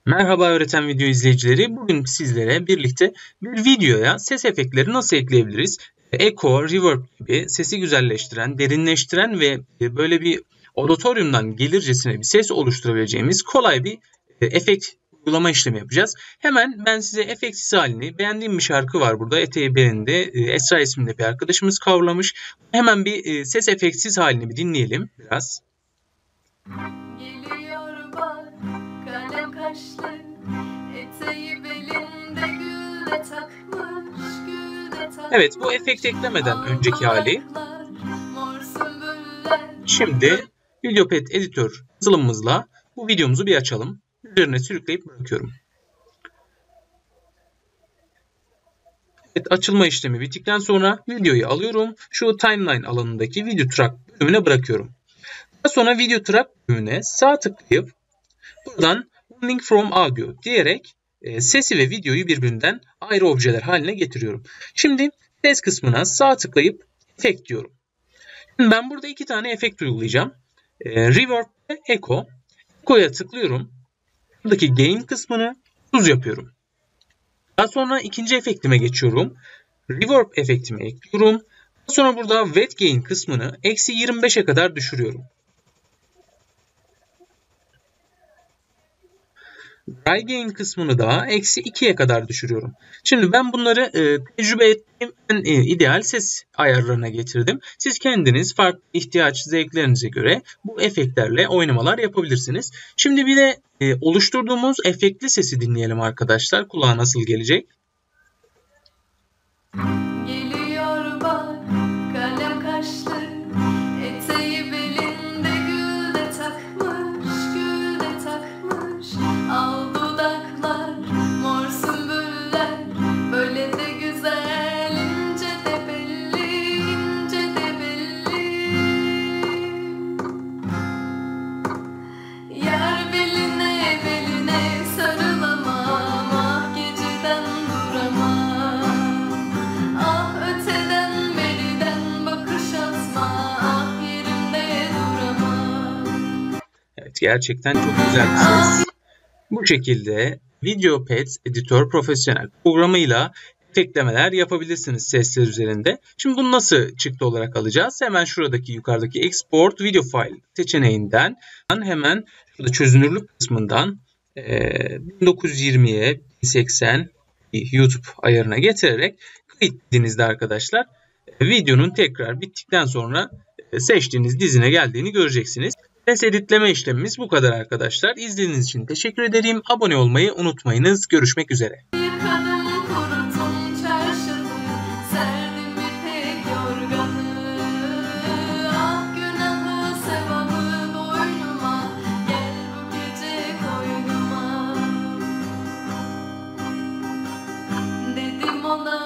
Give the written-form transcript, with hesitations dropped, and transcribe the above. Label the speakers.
Speaker 1: Merhaba öğreten video izleyicileri. Bugün sizlere birlikte bir videoya ses efektleri nasıl ekleyebiliriz? Echo, reverb gibi sesi güzelleştiren, derinleştiren ve böyle bir auditorium'dan gelircesine bir ses oluşturabileceğimiz kolay bir efekt uygulama işlemi yapacağız. Hemen ben size efektsiz halini, beğendiğim bir şarkı var burada. Eteği belinde Esra isminde bir arkadaşımız coverlamış. Hemen bir ses efektsiz halini bir dinleyelim biraz.
Speaker 2: Geliyor bak, kalem kaşlı, eteği belinde güle takmış,
Speaker 1: Evet, bu efekt eklemeden önceki hali. Şimdi VideoPad editör yazılımımızla bu videomuzu bir açalım. Üzerine sürükleyip bırakıyorum. Evet, açılma işlemi bittikten sonra videoyu alıyorum. Şu timeline alanındaki video track bölümüne bırakıyorum. Daha sonra video track bölümüne sağ tıklayıp buradan Link from Audio diyerek sesi ve videoyu birbirinden ayrı objeler haline getiriyorum. Şimdi ses kısmına sağ tıklayıp efekt diyorum. Şimdi ben burada iki tane efekt uygulayacağım. Reverb ve Echo. Echo'ya tıklıyorum. Buradaki gain kısmını 30 yapıyorum. Daha sonra ikinci efektime geçiyorum. Reverb efektimi ekliyorum. Daha sonra burada wet gain kısmını eksi 25'e kadar düşürüyorum. Dry gain kısmını da eksi 2'ye kadar düşürüyorum. Şimdi ben bunları tecrübe ettiğim en ideal ses ayarlarına getirdim. Siz kendiniz farklı ihtiyaç zevklerinize göre bu efektlerle oynamalar yapabilirsiniz. Şimdi bir de oluşturduğumuz efektli sesi dinleyelim arkadaşlar. Kulağa nasıl gelecek?
Speaker 2: Geliyor bak, kalem kaşlı, eteği belinde güle takmış, al dudaklar, mor sümbüller, böyle de güzel, ince de belli, ince de belli. Yer beline beline sarılamam, ah geceden duramam, ah öteden beriden bakış atma, ah yerimde duramam.
Speaker 1: Evet, gerçekten çok güzel bir ses. Bu şekilde VideoPad Editör Profesyonel programıyla efektlemeler yapabilirsiniz sesler üzerinde. Şimdi bunu nasıl çıktı olarak alacağız? Hemen şuradaki yukarıdaki Export Video File seçeneğinden hemen şurada çözünürlük kısmından 1920'ye 1080 YouTube ayarına getirerek kayıtladığınızda arkadaşlar videonun tekrar bittikten sonra seçtiğiniz dizine geldiğini göreceksiniz. Ses editleme işlemimiz bu kadar arkadaşlar. İzlediğiniz için teşekkür ederim. Abone olmayı unutmayınız. Görüşmek üzere.
Speaker 2: Dedim ona